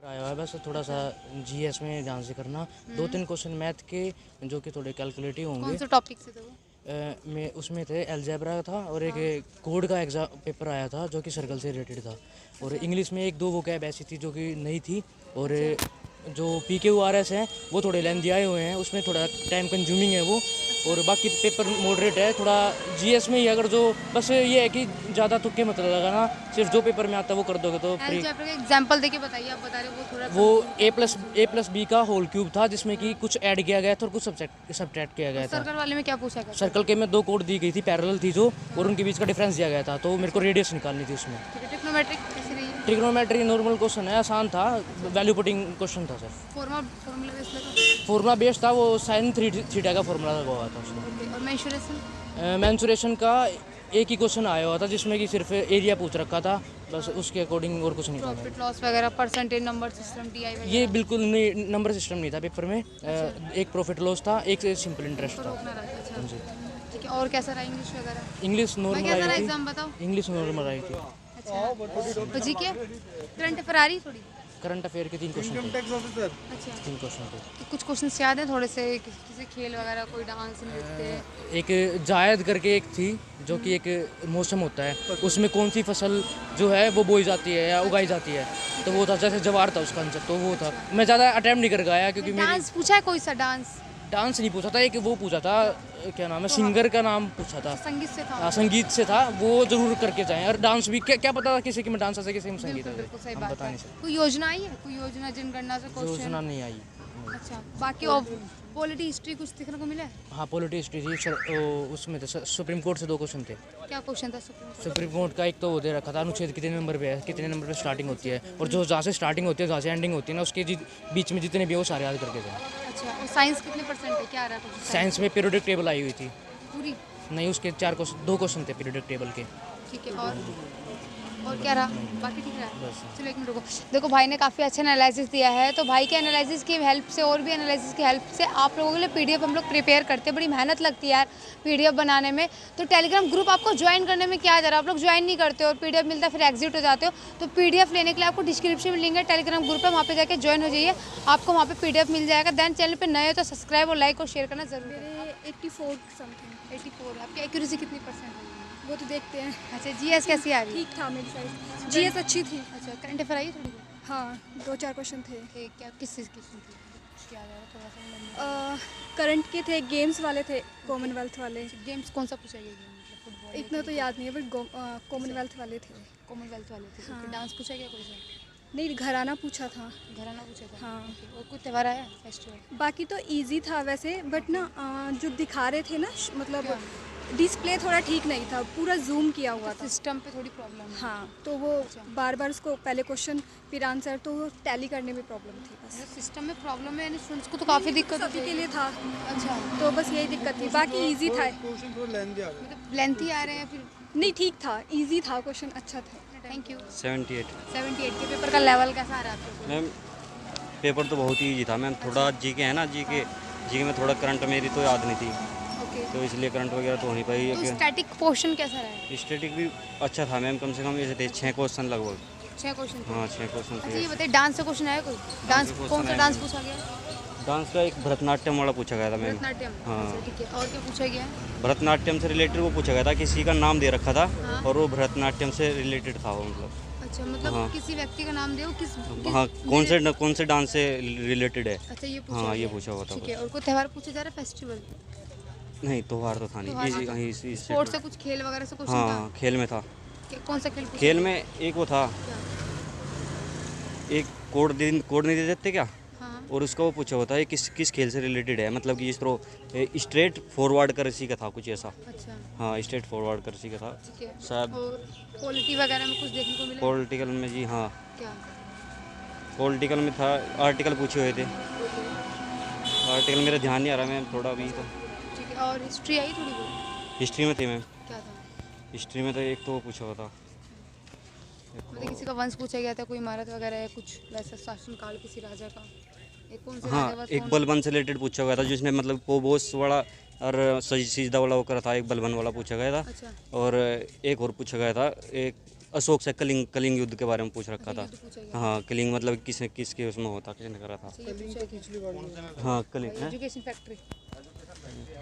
आया हुआ है बस थोड़ा सा जीएस में ध्यान से करना। 2-3 क्वेश्चन मैथ के जो कि थोड़े कैलकुलेटिव कौन होंगे। से टॉपिक से थे वो? में उसमें थे अलजेब्रा था और एक कोड का एग्जाम पेपर आया था जो कि सर्कल से रिलेटेड था। और इंग्लिश में 1-2 वोकैब ऐसी थी जो कि नहीं थी। और जो PQRS हैं वो थोड़े लेंथी आए हुए हैं, उसमें थोड़ा टाइम कंज्यूमिंग है वो। और बाकी पेपर मॉडरेट है थोड़ा। जीएस में ही अगर जो बस ये है कि ज़्यादा तुक्के मत लगाना, सिर्फ जो पेपर में आता है वो कर दोगे तो फ्री। अलजेब्रा का एग्जांपल देके बताइए, आप बता रहे हो वो थोड़ा वो confusing A+B का होल क्यूब था जिसमें कि कुछ ऐड किया गया था और कुछ सब्ट्रैक्ट किया था। गया था। सर्कल वाले में क्या पूछा गया था? सर्कल के में 2 कोड दी गई थी, पैरेलल थी जो, और उनके बीच का डिफरेंस दिया गया था, तो मेरे को रेडियस निकालनी थी उसमें। ठीक है, ट्रिग्नोमेट्रिक कैसे रही है? ट्रिग्नोमेट्री नॉर्मल क्वेश्चन है, आसान था, वैल्यू पुटिंग क्वेश्चन था सर। फॉर्मूला बेस लगा। फॉर्मूला बेस्ड था, वो साइन थीटा का फॉर्मूला लगा हुआ था उसमें। ओके, और मेंसुरेशन? मैंसुरेशन का एक ही क्वेश्चन आया हुआ था जिसमें कि सिर्फ एरिया पूछ रखा था, बस उसके अकॉर्डिंग और कुछ नहीं था। प्रॉफिट लॉस वगैरह, परसेंटेज, नंबर सिस्टम, DI वगैरह? ये बिल्कुल नहीं, नंबर सिस्टम नहीं था पेपर में। एक प्रॉफिट लॉस था, एक सिंपल इंटरेस्ट था। रोकना रहा था। जी। अच्छा, ठीक है, और कैसा रहा इंग्लिश वगैरह? इंग्लिश भाई नॉर्मल कैसा रहा आई एग्जाम बताओ? थी। इंग्लिश नॉर्मल आई थी। अच्छा, तो जीके करंट अफेयर आ रही थोड़ी? करंट अफेयर के 3 क्वेश्चन थे। अच्छा, 3 क्वेश्चन थे। तो कुछ क्वेश्चंस याद है थोड़े से? किसी खेल वगैरह, कोई डांस, नृत्य? एक जायद करके एक थी जो कि एक मौसम होता है, उसमें कौन सी फसल जो है वो बोई जाती है या उगाई जाती है, तो वो था जैसे जवार था उसका आंसर, तो वो था। मैं ज़्यादा अटैम्प्ट नहीं कर गया क्योंकि मेरी डांस पूछा है कोई सा? डांस डांस नहीं पूछा था, एक वो पूछा था, क्या नाम है, सिंगर का नाम पूछा था। संगीत से था? हाँ, संगीत से था, वो जरूर करके जाएं। और डांस भी क्या पता किसी की में डांस आ जाए, किसी में संगीत आ जाए, बिल्कुल सही हम बात बता है। नहीं सकते। कोई योजना आई है? कोई योजना जनगणना से क्वेश्चन? योजना नहीं आई। अच्छा, बाकी पॉलिटी हिस्ट्री कुछ देखने को मिला है? हाँ, पॉलिटी हिस्ट्री थी सर, उसमें थे सुप्रीम कोर्ट से 2 क्वेश्चन थे। क्या क्वेश्चन था सुप्रीम कोर्ट? सुप्रीम कोर्ट का एक तो वो दे रखा था, अनुच्छेद कितने नंबर पे है, कितने नंबर पे स्टार्टिंग होती है, और जो जहाँ से स्टार्टिंग होती है जहाँ से एंडिंग होती है ना, उसके बीच में जितने भी है वो सारे याद करके जाए। अच्छा, और साइंस कितने परसेंट है? क्या आ रहा है क्वेश्चन? साइंस में पीरियोडिक टेबल आई हुई थी। पूरी? नहीं, उसके 2 क्वेश्चन थे पीरियोडिक टेबल के। ठीक है, और क्या रहा? बाकी ठीक रहा? बस। चलो 1 मिनट रुको। देखो भाई ने काफ़ी अच्छा एनालिसिस दिया है, तो भाई के एनालिसिस की हेल्प से और भी एनालिसिस की हेल्प से आप लोगों के लिए PDF हम लोग प्रिपेयर करते हैं। बड़ी मेहनत लगती है यार PDF बनाने में। तो टेलीग्राम ग्रुप आपको ज्वाइन करने में क्या जा रहा है, आप लोग ज्वाइन नहीं करते हो और PDF मिलता है फिर एग्जिट हो जाते हो। तो PDF लेने के लिए आपको डिस्क्रिप्शन में लिंक है, टेलीग्राम ग्रुप है, वहाँ पर जाकर ज्वाइन हो जाइए, आपको वहाँ पर PDF मिल जाएगा। देन चैनल पर नए हो तो सब्सक्राइब और लाइक और शेयर करना जरूर। मेरे 84 समथिंग। 84? आपकी एक्यूरेसी कितनी परसेंट है? वो तो देखते हैं। अच्छा, GS कैसी आ रही है? ठीक था मेरी साइड। GS अच्छी थी। अच्छा, करंट अफेयर आई है थोड़ी बहुत? हाँ, 2-4 क्वेश्चन थे। क्या किस चीज़ की थी? क्या आ रहा है थोड़ा सा? करंट के थे, गेम्स वाले थे, कॉमनवेल्थ वाले। गेम्स कौन सा पूछा गया? मतलब फुटबॉल? इतना तो याद नहीं है, बट कॉमनवेल्थ वाले थे। कॉमनवेल्थ वाले थे। हाँ। डांस पूछा गया कोई सा? नहीं, घराना पूछा था। घराना पूछा था? हाँ। Okay, और कोई त्यौहार आया फेस्टिवल? बाकी तो इजी था वैसे, बट ना जो दिखा रहे थे ना, मतलब क्या? डिस्प्ले थोड़ा ठीक नहीं था, पूरा जूम किया हुआ था। सिस्टम पे थोड़ी प्रॉब्लम है। हाँ, तो वो बार बार उसको पहले क्वेश्चन फिर आंसर, तो वो टैली करने में प्रॉब्लम थी बस। सिस्टम में प्रॉब्लम है, यानी स्टूडेंट्स को तो काफ़ी दिक्कत सभी के लिए था, अच्छा, तो बस यही दिक्कत थी, बाकी इजी था। मतलब लेंथी आ रहे हैं फिर? नहीं, ठीक था, इजी था, क्वेश्चन अच्छा था। Thank you. 78। 78 के पेपर का लेवल कैसा आ रहा है आपको? मैम पेपर तो बहुत ही ईजी था मैम, थोड़ा जीके है ना, जीके में थोड़ा करंट मेरी तो याद नहीं थी, ओके, तो इसलिए करंट वगैरह तो हो नहीं पाई। तो स्टैटिक पोर्शन कैसा रहा है? स्टैटिक भी अच्छा था मैम, कम से कम ऐसे थे 6 क्वेश्चन लगभग। 6 क्वेश्चन थे? हाँ, 6 क्वेश्चन अच्छा, थे। ये बताइए डांस से क्वेश्चन आया कोई? डांस क्वेश्चन कौन सा आया डांस नहीं। पूछा गया? डांस का एक भरतनाट्यम वाला पूछा गया था मैम। भरतनाट्यम? हाँ। अच्छा, ठीक है, और क्या पूछा गया है? भरतनाट्यम से रिलेटेड वो पूछा गया था, किसी का नाम दे रखा था हाँ। और वो भरतनाट्यम से रिलेटेड था वो, मतलब अच्छा, मतलब हाँ। किसी व्यक्ति का नाम दो, किस हाँ, कौन से डांस से रिलेटेड है। अच्छा, ये पूछा हाँ, ये गया। पूछा हुआ था ठीक बस। है, और कोई त्यौहार पूछा जा रहा है? फेस्टिवल? नहीं, त्योहार तो था त्योहार नहीं, था। इसी स्पोर्ट्स से कुछ खेल वगैरह से क्वेश्चन था? हाँ, खेल में था। कौन सा खेल पूछा खेल गया? में एक वो था, क्या? एक कोड नहीं दे देते क्या, हाँ, और उसका वो पूछा होता है किस खेल से रिलेटेड है, मतलब कि इस तरह स्ट्रेट फॉरवर्ड करसी का था कुछ ऐसा। अच्छा, हाँ, स्ट्रेट फॉरवर्ड करसी का था ठीक है। शायद। और पॉलिटी वगैरह में कुछ देखने को मिला? पॉलिटिकल में जी हाँ, क्या? पॉलिटिकल में था, आर्टिकल पूछे हुए थे। ओके, आर्टिकल मेरा ध्यान नहीं आ रहा मैम, थोड़ा अभी तो। ठीक है, और हिस्ट्री आई थोड़ी बहुत? हिस्ट्री में थे मैम, क्या था? हिस्ट्री में तो एक तो वो पूछा हुआ था, मतलब किसी का वंश पूछा गया था, कोई इमारत वगैरह है कुछ वैसा, शासनकाल किसी राजा का? एक कौन से हाँ, राजा बस एक बलबन से रिलेटेड पूछा गया था, जिसमें मतलब वो बहुत बड़ा और सीधा वाला वो करा था, एक बलबन वाला पूछा गया था। अच्छा, और एक और पूछा गया था, एक अशोक से कलिंग युद्ध के बारे में पूछ रखा था। हाँ, कलिंग मतलब किसके उसमें होता, किसने करा था। हाँ, कलिंग है। Education factory.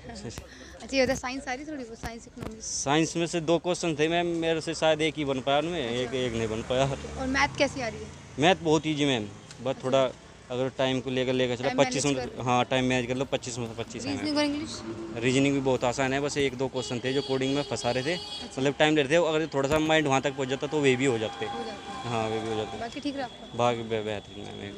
अच्छा, ये साइंस आ रही थोड़ी बहुत, साइंस इकोनॉमिक्स। साइंस में से 2 क्वेश्चन थे मैम, मेरे से शायद एक ही बन पाया उनमें, एक नहीं बन पाया। और मैथ कैसी आ रही है? मैथ बहुत ईजी मैम, बस थोड़ा अगर टाइम को लेकर चला Time 25 manage मिनट, हाँ टाइम मैनेज कर लो, 25 में से 25 है रीजनिंग मैम। और इंग्लिश? रीजनिंग भी बहुत आसान है, बस 1-2 क्वेश्चन थे जो कोडिंग में फंसा रहे थे, मतलब टाइम ले रहे थे, अगर थोड़ा सा माइंड वहाँ तक पहुँच जाता तो वे भी हो जाते। हो जाती है। हाँ, वे भी हो जाते। बाकी ठीक रहा आपका? बाकी बेहतरीन मैम।